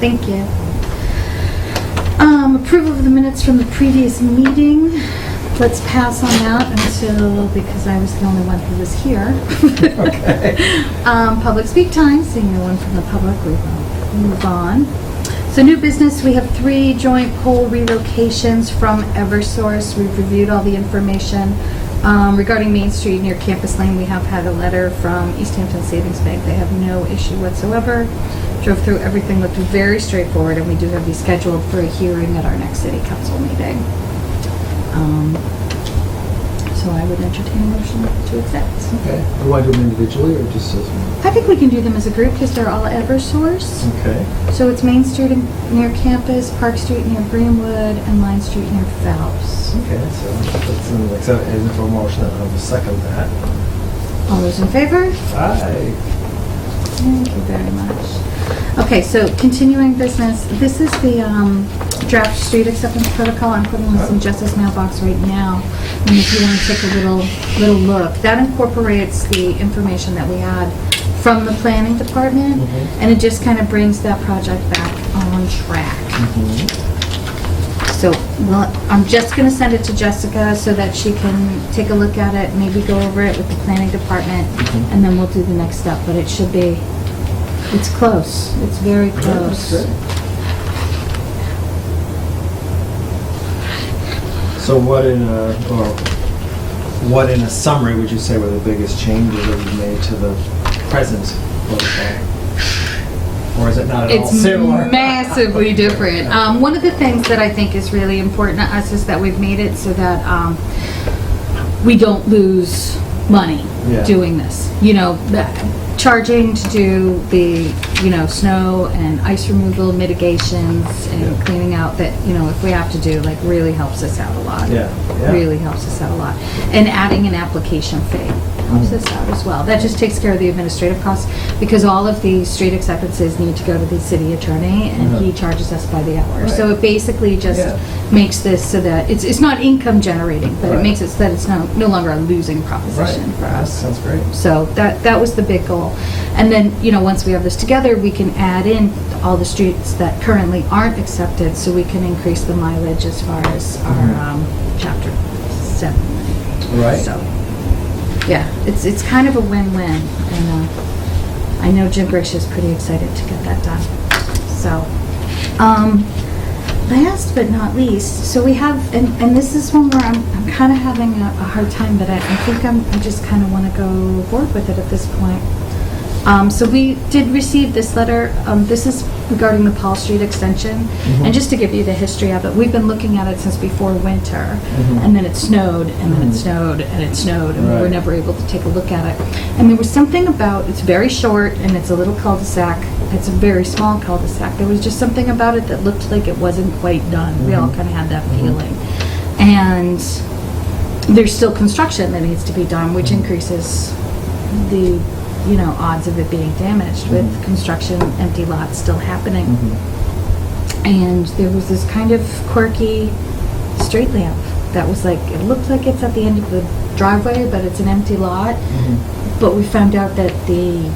Thank you. Approval of the minutes from the previous meeting. Let's pass on that until, because I was the only one who was here. Okay. Public speak time, seeing no one from the public, we will move on. So new business, we have 3 joint pole relocations from Eversource. We've reviewed all the information. Regarding Main Street near Campus Lane, we have had a letter from Easthampton Savings Bank. They have no issue whatsoever. Drove through everything, looked very straightforward, and we do have these scheduled for a hearing at our next city council meeting. So I would entertain a motion to accept. Okay. Do you want to do them individually or just as I think we can do them as a group because they're all Eversource. Okay. So it's Main Street near Campus, Park Street near Greenwood, and Line Street near Phelps. Okay, so let's accept it for a motion, and I'll just second that. All those in favor? Aye. Thank you very much. Okay, so continuing business, this is the draft street acceptance protocol. I'm putting this in Jess's mailbox right now. And if you want to take a little look, that incorporates the information that we had from the planning department, and it just kind of brings that project back on track. So, well, I'm just going to send it to Jessica so that she can take a look at it, maybe go over it with the planning department, and then we'll do the next step. But it should be, it's close. It's very close. Yeah, so what in a summary would you say were the biggest changes that you've made to the present protocol? Or is it not at all similar? It's massively different. One of the things that I think is really important to us is that we've made it so that we don't lose money doing this. You know, charging to do the, snow and ice removal mitigations and cleaning out that, if we have to do, like, really helps us out a lot. Really helps us out a lot. And adding an application fee helps us out as well. That just takes care of the administrative costs because all of the street acceptances need to go to the city attorney and he charges us by the hour. So it basically just makes this so that it's not income generating, but it makes it so that it's no longer a losing proposition for us. Sounds great. So that was the big goal. And then, once we have this together, we can add in all the streets that currently aren't accepted so we can increase the mileage as far as our chapter 7. Right. So, yeah, it's kind of a win-win. And I know Jim Grish is pretty excited to get that done. So, last but not least, so we have, and this is one where I'm kind of having a hard time, but I think I just kind of want to go forward with it at this point. So we did receive this letter. This is regarding the Paul Street extension. And just to give you the history of it, we've been looking at it since before winter. And then it snowed, and then it snowed, and it snowed, and we were never able to take a look at it. And there was something about, it's very short, and it's a little cul-de-sac. It's a very small cul-de-sac. There was just something about it that looked like it wasn't quite done. We all kind of had that feeling. And there's still construction that needs to be done, which increases the odds of it being damaged with construction, empty lots still happening. And there was this kind of quirky street lamp that was like, it looked like it's at the end of the driveway, but it's an empty lot. But we found out that the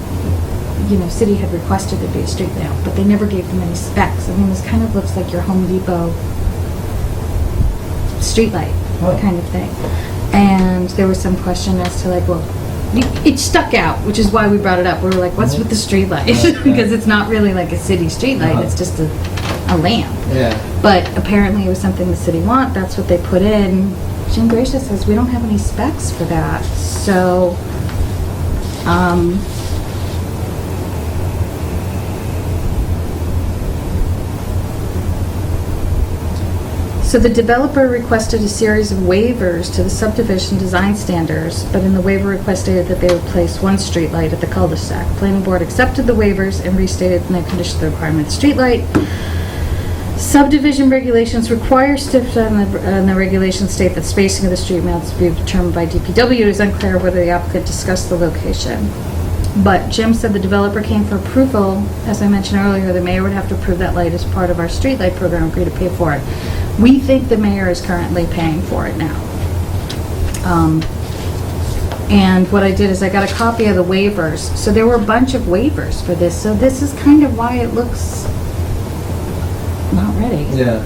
city had requested it be a street lamp, but they never gave them any specs. I mean, this kind of looks like your Home Depot street light kind of thing. And there was some question as to, like, well, it stuck out, which is why we brought it up. We were like, what's with the street light? Because it's not really like a city street light, it's just a lamp. But apparently it was something the city want. That's what they put in. Jim Gracious says we don't have any specs for that. So, So the developer requested a series of waivers to the subdivision design standards, but in the waiver request stated that they would place one street light at the cul-de-sac. Planning board accepted the waivers and restated in their condition the requirement street light. Subdivision regulations require steps and the regulations state that spacing of the street must be determined by DPW. It is unclear whether the applicant discussed the location. But Jim said the developer came for approval. As I mentioned earlier, the mayor would have to approve that light as part of our street light program, agree to pay for it. We think the mayor is currently paying for it now. And what I did is I got a copy of the waivers. So there were a bunch of waivers for this. So this is kind of why it looks not ready. Yeah.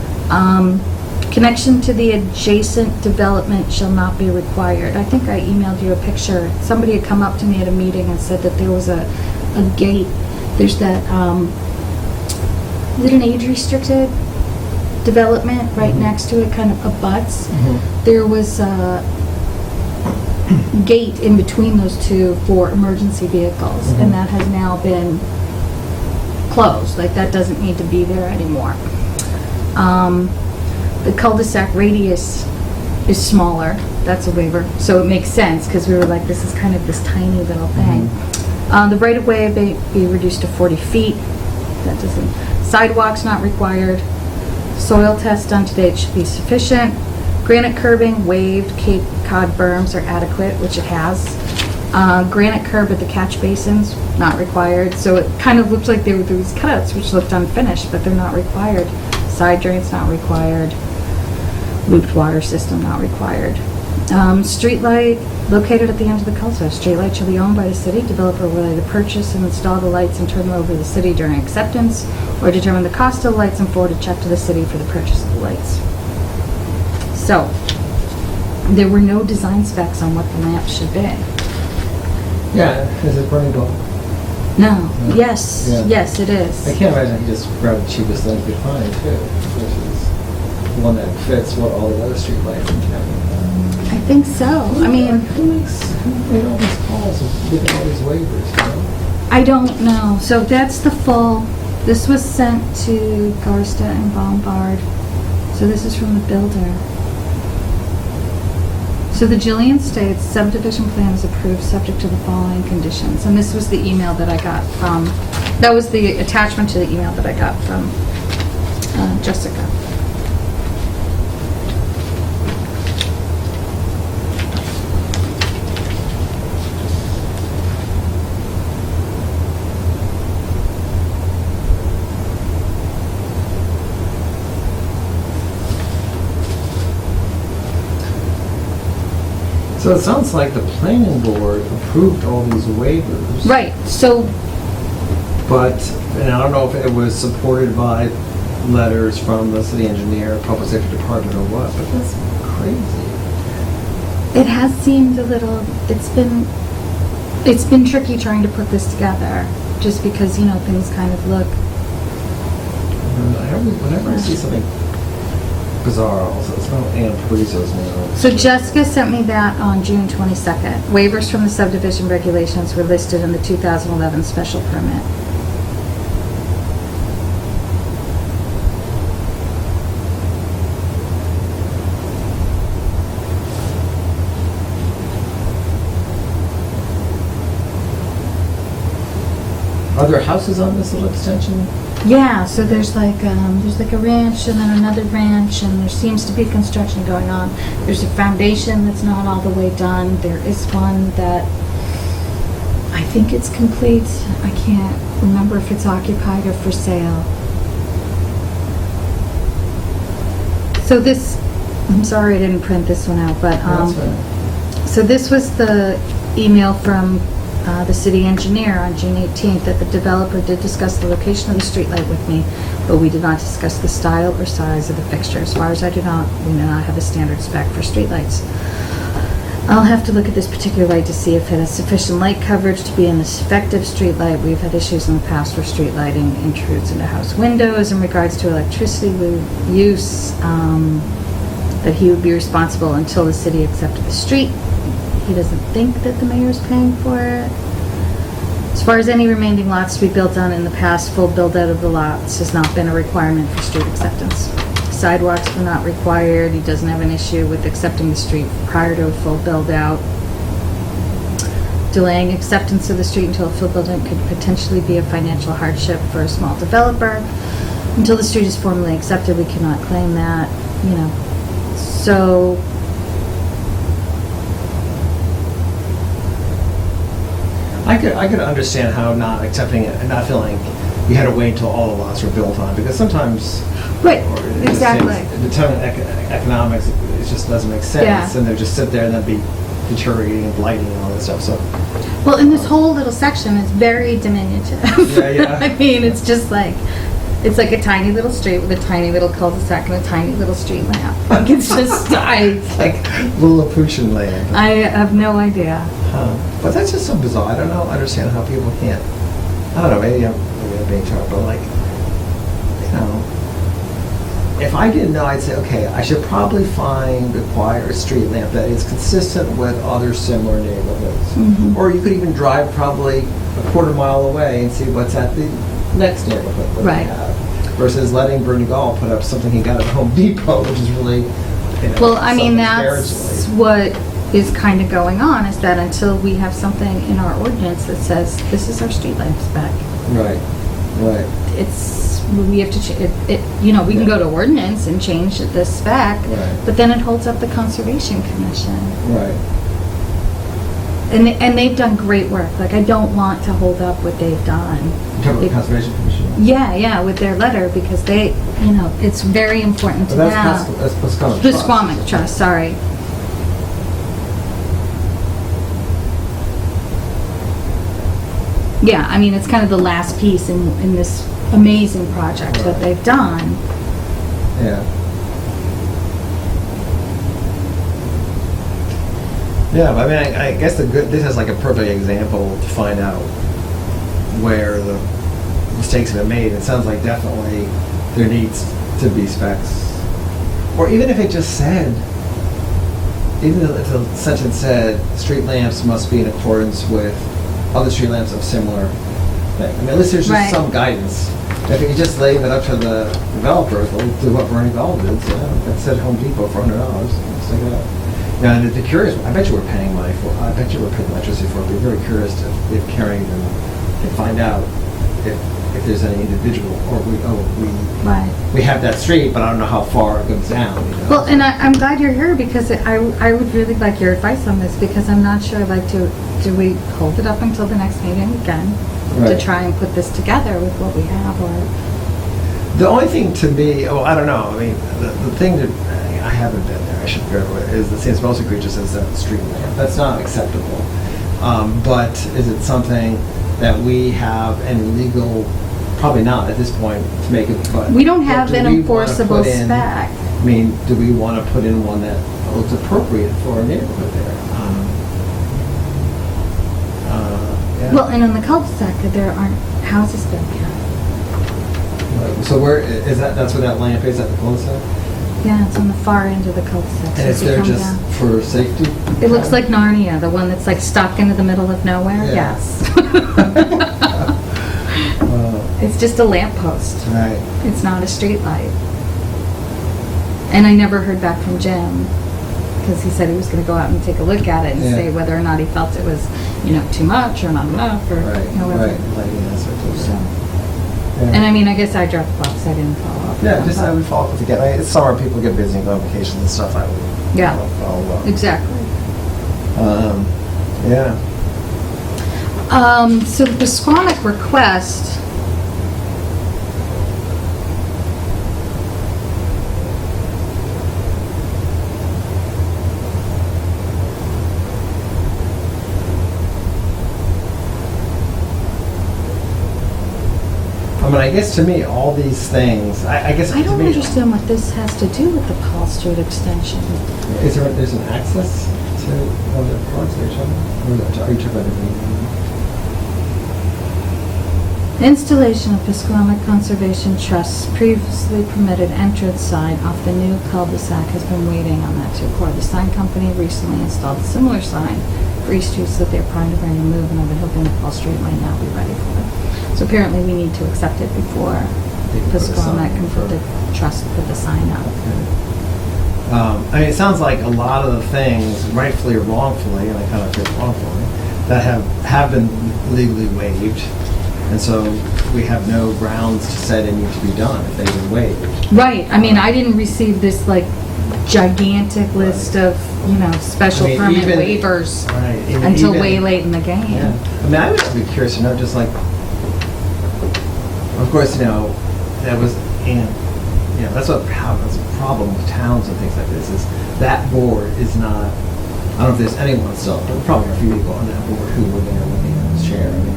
Connection to the adjacent development shall not be required. I think I emailed you a picture. Somebody had come up to me at a meeting and said that there was a gate. There's that, is it an age-restricted development right next to it, kind of abuts? There was a gate in between those two for emergency vehicles, and that has now been closed. Like, that doesn't need to be there anymore. The cul-de-sac radius is smaller. That's a waiver. So it makes sense, because we were like, this is kind of this tiny little thing. The right-of-way may be reduced to 40 feet. That doesn't. Sidewalks not required. Soil test done today should be sufficient. Granite curbing waived. Cape Cod berms are adequate, which it has. Granite curb at the catch basins, not required. So it kind of looked like there were these cutouts which looked unfinished, but they're not required. Side drains not required. Looped water system not required. Street light located at the end of the cul-de-sac. Street light shall be owned by the city. Developer will either purchase and install the lights and turn them over to the city during acceptance, or determine the cost of the lights and forward a check to the city for the purchase of the lights. So, there were no design specs on what the lamps should be. Yeah, is it burning bulb? No. Yes. Yeah. Yes, it is. I can't imagine he just grabbed the cheapest thing he could find, too, versus the one that fits what all the other street lights in town have. I think so. I mean, Who made all these calls and get all these waivers, you know? I don't know. So that's the full, this was sent to Garsta and Bombard. So this is from the builder. So the Jillian states subdivision plan is approved subject to the following conditions. And this was the email that I got from, that was the attachment to the email that I got from Jessica. So it sounds like the planning board approved all these waivers. Right, so, But, and I don't know if it was supported by letters from the city engineer, public safety department or what, but that's crazy. it has seemed a little, it's been tricky trying to put this together, just because, you know, things kind of look, Whenever I see something bizarre, also, it's no Ann Pariso's now. so Jessica sent me that on June 22nd. Waivers from the subdivision regulations were listed in the 2011 special permit. Are there houses on this little extension? Yeah, so there's like a ranch and then another ranch, and there seems to be construction going on. There's a foundation that's not all the way done. There is one that I think it's complete. I can't remember if it's occupied or for sale. So this, I'm sorry I didn't print this one out, but That's right. so this was the email from the city engineer on June 18th, that the developer did discuss the location of the streetlight with me, but we did not discuss the style or size of the fixture. As far as I do not, we do not have a standard spec for streetlights. I'll have to look at this particular light to see if it has sufficient light coverage to be an effective streetlight. We've had issues in the past where street lighting intrudes into house windows. In regards to electricity use, that he would be responsible until the city accepted the street. He doesn't think that the mayor's paying for it. As far as any remaining lots to be built on in the past, full build-out of the lots has not been a requirement for street acceptance. Sidewalks were not required. He doesn't have an issue with accepting the street prior to a full build-out. Delaying acceptance of the street until a full build-out could potentially be a financial hardship for a small developer. Until the street is formally accepted, we cannot claim that, you know. So, I could understand how not accepting it and not feeling you had to wait until all the lots were built on, because sometimes right, or it just exactly. takes- the ton of economics, it just doesn't make sense. Yeah. And they just sit there and then be deteriorating and blighting and all that stuff, so. Well, and this whole little section is very diminutive. Yeah, yeah. I mean, it's just like, It's like a tiny little street with a tiny little cul-de-sac and a tiny little street lamp. Like it's just, Like Lilliputian land. I have no idea. Huh. But that's just so bizarre. I don't understand how people can't. I don't know. Maybe I'm being taught, but like, you know, if I didn't know, I'd say, okay, I should probably acquire a street lamp that is consistent with other similar neighborhoods. Mhm. Or you could even drive probably a quarter mile away and see what's at the next neighborhood that Right. we have. Versus letting Bernie Gall put up something he got at Home Depot, which is really, you know, Well, I mean, something that's spiritually. what is kind of going on, is that until we have something in our ordinance that says, this is our street lamp spec, Right, right. we have to, you know, we can Yeah. go to ordinance and change the spec, Right. but then it holds up the Conservation Commission. Right. And they've done great work. Like, I don't want to hold up what they've done. You talking about the It- Conservation Commission? Yeah, with their letter, because they, you know, it's very important to But them. that's Pasquamic The Trust. Squamic Trust, sorry. Yeah, I mean, it's kind of the last piece in this amazing project that Right. they've done. Yeah. Yeah, but I mean, I guess this is like a perfect example to find out where the mistakes have been made. It sounds like definitely there needs to be specs. Or even if it just said, even if the sentence said, street lamps must be in accordance with other street lamps of similar thing. I mean, at least there's just Right. some guidance. If you just leave it up to the developers, they'll do what Bernie Gall did, so that said Home Depot for $100, stick it up. Now, and the curious, I bet you we're paying money for, I bet you we're paying electricity for it. I'd be very curious if Carrington can find out if there's any individual, or Right. we have that street, but I don't know how far it goes down, you know? Well, and I'm glad you're here, because I would really like your advice on this, because I'm not sure, like, do we hold it up until the next meeting again? To Right. try and put this together with what we have, or? The only thing to me, oh, I don't know, I mean, the thing that, I haven't been there, I should go, is it seems most egregious is that street lamp. That's not acceptable. But is it something that we have any legal, probably not at this point, to make it, but. We don't but have do an we wanna enforceable put in- spec. I mean, do we want to put in one that looks appropriate for a neighborhood there? Yeah. Well, and on the cul-de-sac, there aren't houses built yet. So where, is that's where that lamp is, at the cul-de-sac? Yeah, it's on the far end of the cul-de-sac. so And it's if you there come just down- for safety? It looks like Narnia, the one that's like stuck into the middle of nowhere, Yeah. yes. Uh, It's just a lamppost. Right. It's not a street light. And I never heard back from Jim, because he said he was gonna go out and take a look at it and Yeah. say whether or not he felt it was, you know, too much or not enough, or Right, however. right. Lighting aspect of it. So, Yeah. and I mean, I guess I dropped the box, I didn't follow up. Yeah, just I would follow up again. It's summer, people get busy and go on vacations and stuff. I would Yeah. follow up. Exactly. Yeah. So the Squamic request, I mean, I guess to me, all these things, I guess. I to don't me, understand what this has to do with the Paul Street extension. There's an access to one of the parts they're talking about? Or are you talking about different? Installation of Pasquamic Conservation Trust's previously permitted entrance sign off the new cul-de-sac has been waiting on that to occur. The sign company recently installed a similar sign for East Street that they're primarily move, and I've been hoping that Paul Street might now be ready for it. So apparently we need to accept it before They can put a Pasquamic sign can put for- the trust, put the sign up. I mean, it sounds like a lot of the things, rightfully or wrongfully, and I kind of think wrongfully, that have been legally waived. And so we have no grounds to say they need to be done if they've been waived. Right, I mean, I didn't receive this like gigantic list of, you know, special I mean, permit even- waivers Right. until way late in the game. Yeah. I mean, I would just be curious to know, just like, of course, you know, that was, that's what that's a problem with towns and things like this, is that board is not, I don't know if there's anyone still, but probably a few people on that board who were there when he was chair. I mean,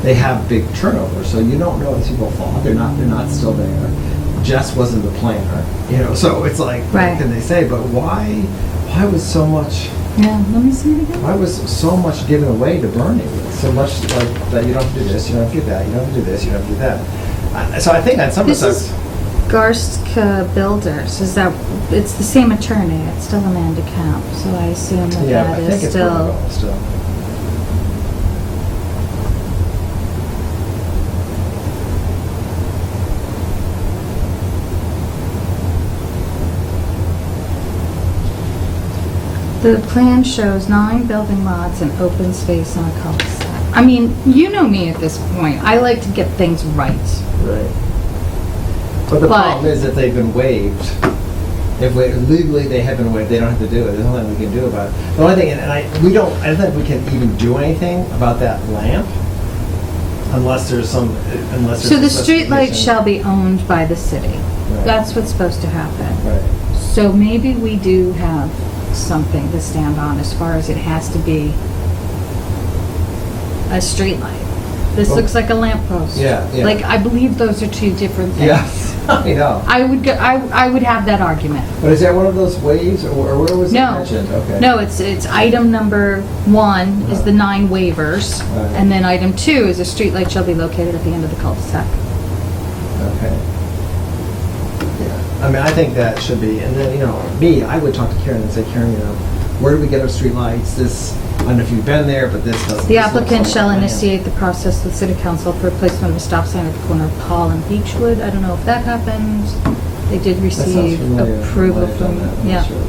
they have big turnover, so you don't know if people fall. They're not still there. Jess wasn't the planner, so it's like, Right. what can they say? But why was so much? Yeah, let me see it again. Why was so much given away to Bernie? So much like that you don't have to do this, you don't have to do that, you don't have to do this, you don't have to do that. So I think on some This respects, is Garska Builders, it's the same attorney, it's still Amanda Camp, so I assume that yeah, that I think is it's still. protocol still. The plan shows 9 building lots and open space on a cul-de-sac. I mean, you know me at this point, I like to get things right. Right. But the problem is if they've been waived, legally they have been waived, they don't have to do it. There's nothing we can do about it. The only thing, I don't think we can even do anything about that lamp unless there's So the street light shall be owned by the city. Right. That's what's supposed to happen. Right. So maybe we do have something to stand on as far as it has to be a street light. This Well, looks like a lamppost. Yeah. Like, I believe those are two different things. Yeah, I know. I would have that argument. But is that one of those waves, or what was it No. mentioned? Okay. No, it's item number 1 is the 9 waivers, Right. and then item 2 is a street light shall be located at the end of the cul-de-sac. Okay. Yeah. I mean, I think that should be, and then, I would talk to Karen and say, Karen, where do we get our streetlights? This, I don't know if you've been there, but this doesn't. The this looks applicant like shall a plan. initiate the process with city council for replacement of a stop sign at the corner of Paul and Beechwood. I don't know if that happened. They did That sounds receive familiar. approval Might have done from, that. I'm not yeah. sure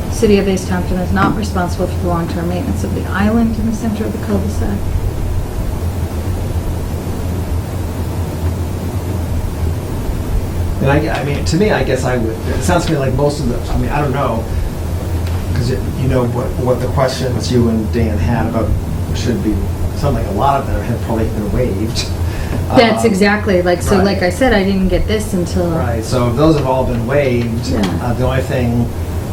though. City of Easthampton is not responsible for the long-term maintenance of the island in the center of the cul-de-sac. And I mean, to me, I guess I would, it sounds to me like most of the, I mean, I don't know, because what the questions you and Dan had about should be, something like a lot of them have probably been waived. That's exactly, like right. I said, I didn't get this until. Right, so if those have all been waived, Yeah. the only thing,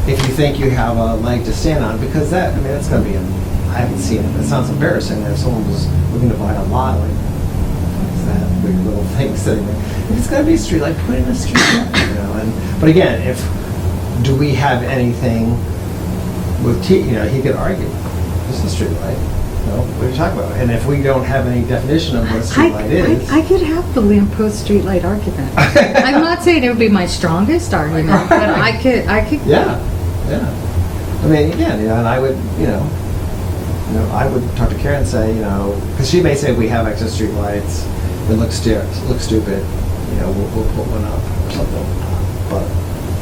if you think you have a leg to stand on, because that, I mean, it's gonna be, I haven't seen it, but it sounds embarrassing if someone was looking to buy a lot, like, what's that big little thing sitting there? If it's gonna be a street light, put in a street light, but again, do we have anything with he could argue, this is a street light, what are you talking about? And if we don't have any definition of what a street light is. I could have the lamppost streetlight argument. I'm not saying it would be my strongest argument, but I could. Yeah. I mean, again, and I would, I would talk to Karen and say, because she may say we have extra street lights that look stupid, we'll put one up or something. But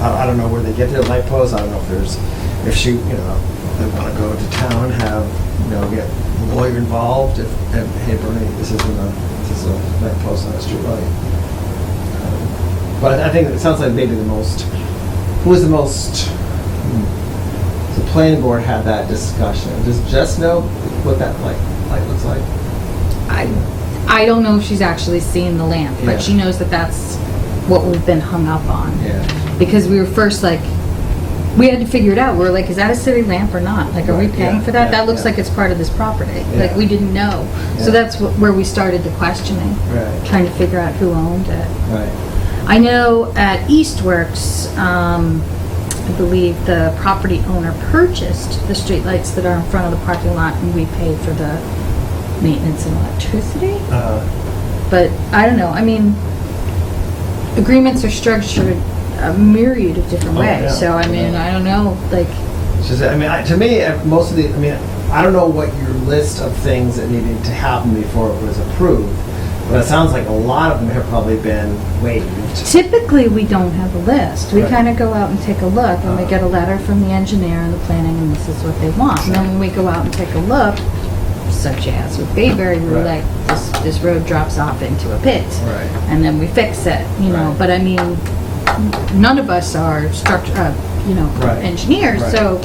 I don't know where they get their light posts. I don't know if she, they want to go to town, have, get a lawyer involved. Hey Bernie, this is a light post on a street light. But I think it sounds like maybe who was the most. The planning board had that discussion. Does Jess know what that light looks like? I don't know if she's actually seen the lamp, Yeah. but she knows that that's what we've been hung up on. Yeah. Because we were first we had to figure it out. We're like, is that a city lamp or not? Like, are we Right, paying yeah, for that? yeah, That looks yeah. like it's part of this property. Yeah. Like, we didn't know. So Yeah. that's where we started the questioning, Right. trying to figure out who owned it. Right. I know at Eastworks, I believe the property owner purchased the streetlights that are in front of the parking lot, and we paid for the maintenance and electricity. But I don't know. I mean, agreements are structured a myriad of different Oh, ways. yeah. So I mean, Yeah. I don't know. Like, It's just, I mean, to me, most of the, I mean, I don't know what your list of things that needed to happen before it was approved, but it sounds like a lot of them have probably been waived. typically, we don't have a list. We Right. kind of go out and take a look, and we get a letter from the engineer and the planning, and this is what they want. And then when we go out and take a look, such as with Bayberry, we were Right. like, this road drops off into a pit. Right. And then we fix it, Right. But I mean, none of us are Right. engineers, Right. so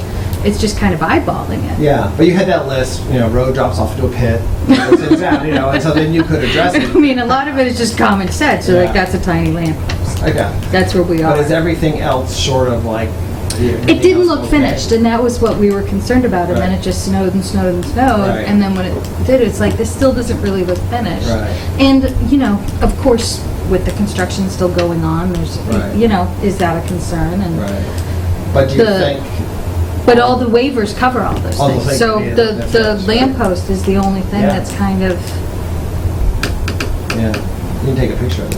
it's just kind of eyeballing it. Yeah, but you had that list, road drops off into a pit, and so then you could address it. I mean, a lot of it is just common sense. So Yeah. like, that's a tiny lamppost. Okay. That's where we are. But is everything else short of like It didn't look finished, and that was what we were concerned about, and then Right. it just snowed and snowed and snowed, Right. and then when it did, it's like, this still doesn't really look finished. Right. And, you know, of course, with the construction still going on, there's, Right. you know, is that a concern? And Right. But do you The- think, But all the waivers cover all those All those things. things, So yeah, the that's right. lamppost is the only thing Yeah. that's kind of, yeah, you can take a picture of it.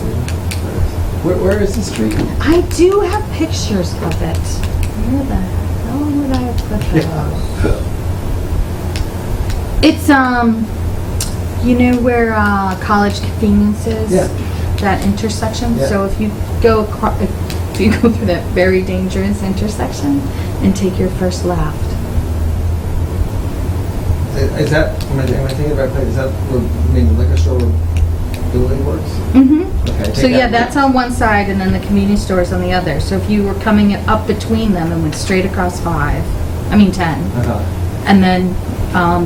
Where is the street? I do have pictures of it. Where the hell would I have put those? It's, you know where, College Convenience is? Yeah. That intersection? Yeah. So if you go if you go through that very dangerous intersection and take your first left. Is that, am I thinking about that, is that where, I mean, the liquor store where Dooley works? Mm-hmm. Okay, take So yeah, that. that's on one side and then the convenience store is on the other. So if you were coming up between them and went straight across 10, Uh-huh. and then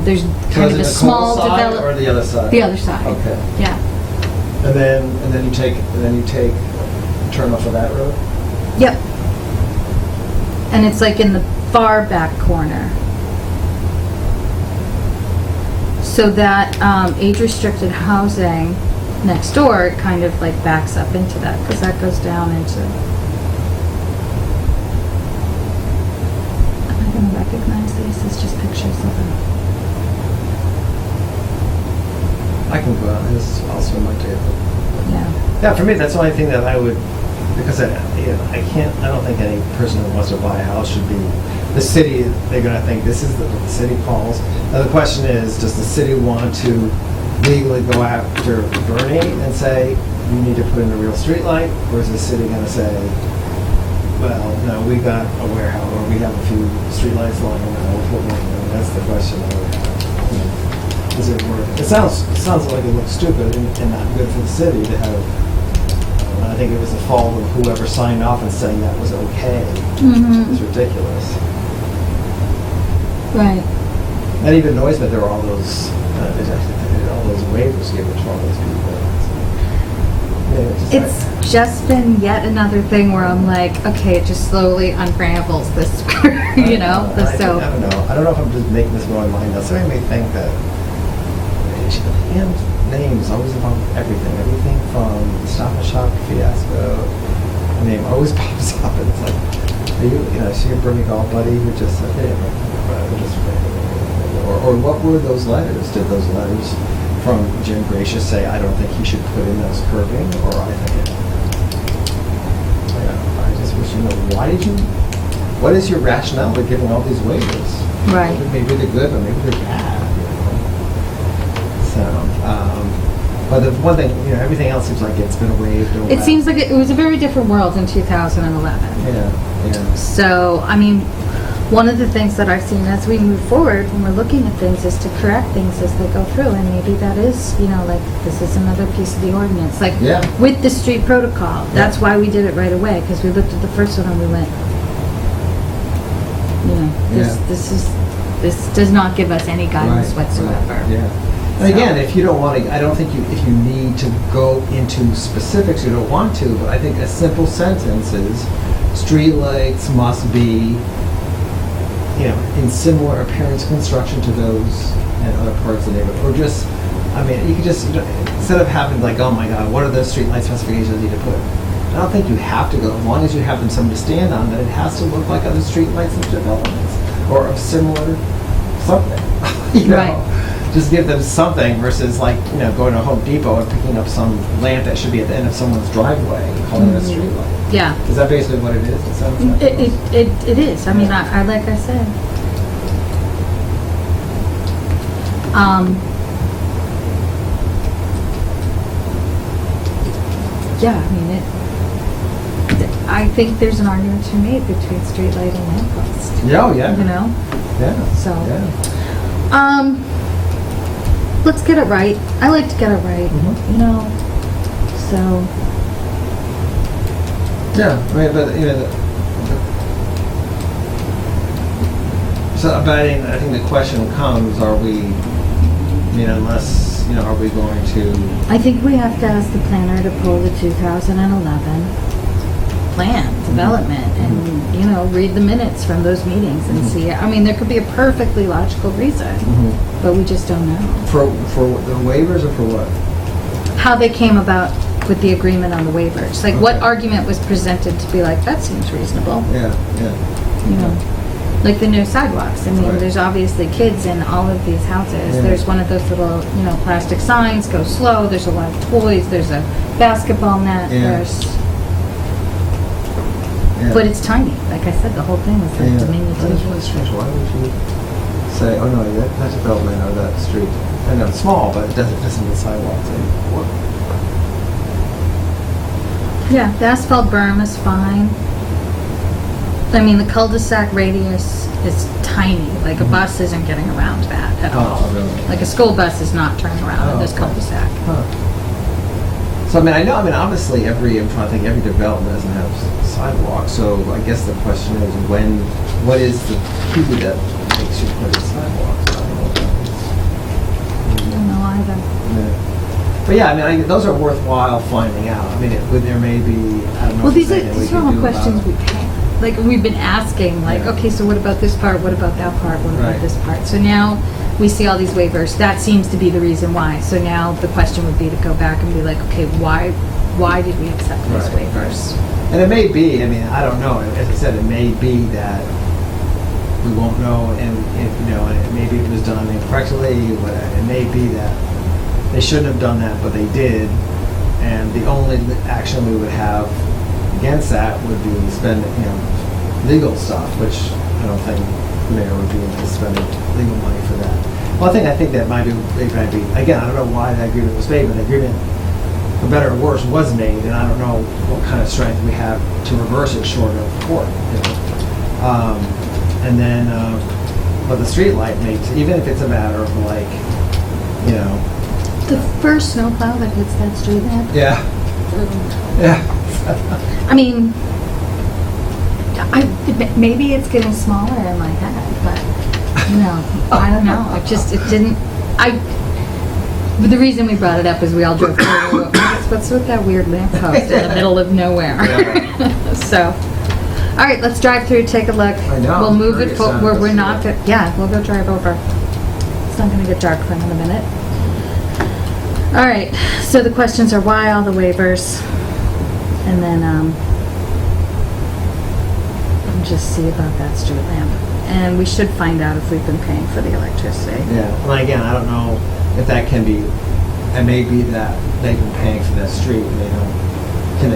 there's So kind is of it a the small cold side or develop. the other side? The other side. Okay. Yeah. And then you take, turn off of that road? Yep. And it's like in the far back corner. So that age-restricted housing next door, it kind of like backs up into that, because that goes down into... Am I going to recognize these? It's just pictures of them. I can go out, this is also my table. Yeah. Yeah, for me, that's the only thing that I would, because I don't think any person who wants to buy a house should be, the city, they're gonna think this is what the city calls. Now, the question is, does the city want to legally go after Bernie and say, you need to put in a real streetlight? Or is the city gonna say, well, no, we got a warehouse, or we have a few streetlights lying around, we'll put one in. That's the question I would have. You know, is it worth, it sounds like it looks stupid and not good for the city to have, I think it was the fault of whoever signed off and saying that was okay. Mm-hmm. It's ridiculous. Right. That even annoys me, there were all those waivers given to all those people. Yeah, It's just been yet another thing where I'm like, okay, it just slowly unravels this, you know? I So, don't know. I don't know if I'm just making this my mind up. Somebody may think that names always involve everything. Everything from the Stop and Shop fiasco. The name always pops up, and it's like, are you see your Bernie golf buddy who just said, hey, or what were those letters? Did those letters from Jim Gracious say, I don't think he should put in those curbing, or I think it? I just wish what is your rationale for giving all these waivers? right. Maybe they're good, or maybe they're bad. So, but the one thing, everything else seems like it's been waived. Or It seems like it was a very different world in 2011. Yeah. So, I mean, one of the things that I've seen as we move forward when we're looking at things is to correct things as they go through. And maybe that is, like, this is another piece of the ordinance. Like, Yeah. with the street protocol, that's why we did it right away, because we looked at the first one and we went, this does not give us any guidance Right, whatsoever. right, yeah. And again, if you don't want to, I don't think if you need to go into specifics, you don't want to, but I think a simple sentence is, streetlights must be, in similar appearance construction to those in other parts of the neighborhood. Or just, you could just, instead of having like, oh my God, what are the streetlight specifications I need to put? I don't think you have to go, as long as you have them something to stand on, that it has to look like other streetlights and developments, or of similar something, Right. Just give them something versus like, going to Home Depot and picking up some lamp that should be at the end of someone's driveway and calling it a streetlight. Yeah. Is that basically what it is? It sounds like It is. I mean, I like I said. I think there's an argument to be made between streetlight and lamppost. Yeah, yeah. Yeah. So. Yeah. Let's get it right. I like to get it right. Mhm. So. Yeah, I think the question comes: are we, unless, are we going to? I think we have to ask the planner to pull the 2011. plan, development, and, you know, read the minutes from those meetings and see, I mean, there could be a perfectly logical reason, but we just don't know. For the waivers or for what? How they came about with the agreement on the waivers. Like, what Okay. argument was presented to be like, that seems reasonable, Yeah. you know? Like the no sidewalks. I mean, Right. there's obviously kids in all of these houses. Yeah. There's one of those little, you know, plastic signs, go slow. There's a lot of toys. There's a basketball net. Yeah. Yeah. But it's tiny. Like I said, the whole thing is like That's diminutive. really strange. Why would you say, oh no, that development or that street, I know it's small, but it doesn't the sidewalks anymore. Yeah, the asphalt berm is fine. I mean, the cul-de-sac radius is tiny. Like a bus isn't getting around that at all. Oh, really? Like a school bus is not turning around in this okay. cul-de-sac. Huh. So I mean, obviously I'm trying to think every development doesn't have sidewalks, so I guess the question is what is the key that makes you put in sidewalks? I don't know what that is. I don't know either. Yeah. But yeah, I mean, those are worthwhile finding out. I mean, there may be, I don't know. Well, if these there's anything we are can all do about questions it. we can. Like, we've been asking, like, Yeah. okay, so what about this part? What about that part? What about Right. this part? So now we see all these waivers. That seems to be the reason why. So now the question would be to go back and be like, okay, why did we accept these Right. waivers? And it may be, I mean, I don't know. As I said, it may be that we won't know, and maybe it was done incorrectly. It may be that they shouldn't have done that, but they did. And the only action we would have against that would be spend, legal stuff, which I don't think the mayor would be able to spend legal money for that. Well, I think that might be, again, I don't know why that agreement was made, but the agreement, for better or worse, was made, and I don't know what kind of strength we have to reverse it short of court. And then, but the street light makes, even if it's a matter of like, The first snowplow that hits that street lamp. yeah. I mean, maybe it's getting smaller in my head, but I don't know. It didn't. But the reason we brought it up is we all drove through. What's with that weird lamppost in the middle of nowhere? Yeah. So, all right, let's drive through, take a look. I know, We'll move curious it forward. on We're this, not. yeah. We'll go drive over. It's not going to get dark for another minute. All right, so the questions are why all the waivers, and then just see about that street lamp. And we should find out if we've been paying for the electricity. Yeah, well, again, I don't know if that can be, it may be that they've been paying for that street, and they don't, can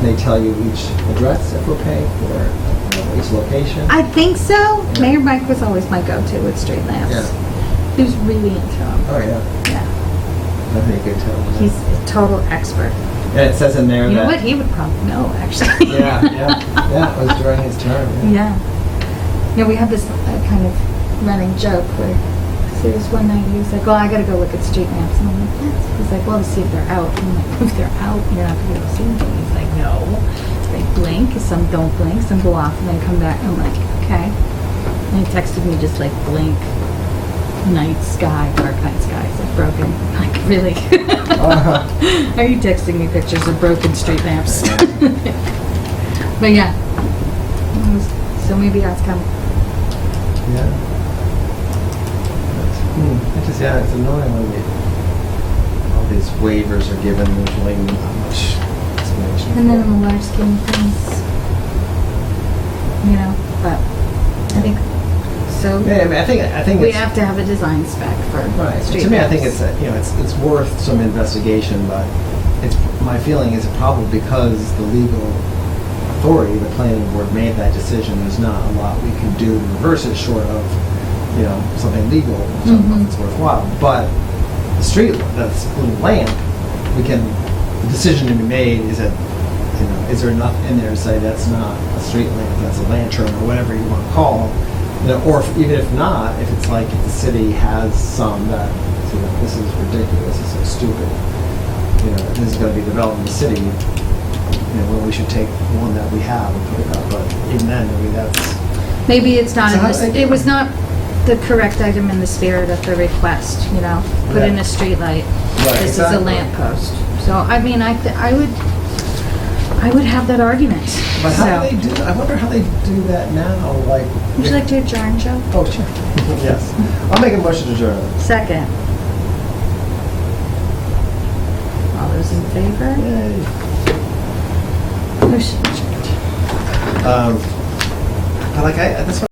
they tell you each address that we're paying for, each location? I think so. Yeah. Mayor Mike was always my go-to with street lamps. Yeah. He was really into them. Oh, yeah, Yeah. that'd be a good tell. He's a total expert. And it says in there You that. know what? He would probably know, actually. Yeah, it was during his term. Yeah. No, we had this kind of running joke where there was one night he was like, "Oh, I gotta go look at street lamps," and I'm like, "What?" He's like, "Well, to see if they're out." And I'm like, "If they're out, you're not gonna be able to see anything." He's like, "No, they blink. Some don't blink. Some go off and then come back." I'm like, "Okay." And he texted me just like blink, night sky, dark night sky. It's like broken. I'm like, really? Are you texting me pictures of broken street lamps? But yeah. So maybe that's coming. Yeah. It's annoying when all these waivers are given, usually not much explanation. And then in the large scheme of things, but I think, so Yeah, I think we it's, have to have a design spec for right. street To me, I think lamps. it's worth some investigation, but my feeling is probably because the legal authority, the planning board made that decision, there's not a lot we can do to reverse it short of, something legal, so I don't know if it's worthwhile. But the street, that's little lamp, the decision to be made is that, is there enough in there to say that's not a street lamp, that's a lantern, or whatever you want to call, or even if not, if it's like if the city has some that, this is ridiculous, this is so stupid, this is going to be developed in the city, well, we should take one that we have and put it up. But even then, Maybe it's not So in how- this, it was not the correct item in the spirit of the request, put in a street light. Right, This is a exactly. lamp post. So, I mean, I I would have that argument. But how So- do they do, I wonder how they do that now, like. Would you like to adjourn, Joe? Oh, sure. Yes. I'll make a motion to adjourn. Second. All those in favor? Yay. Motion adjourned. But like, that's what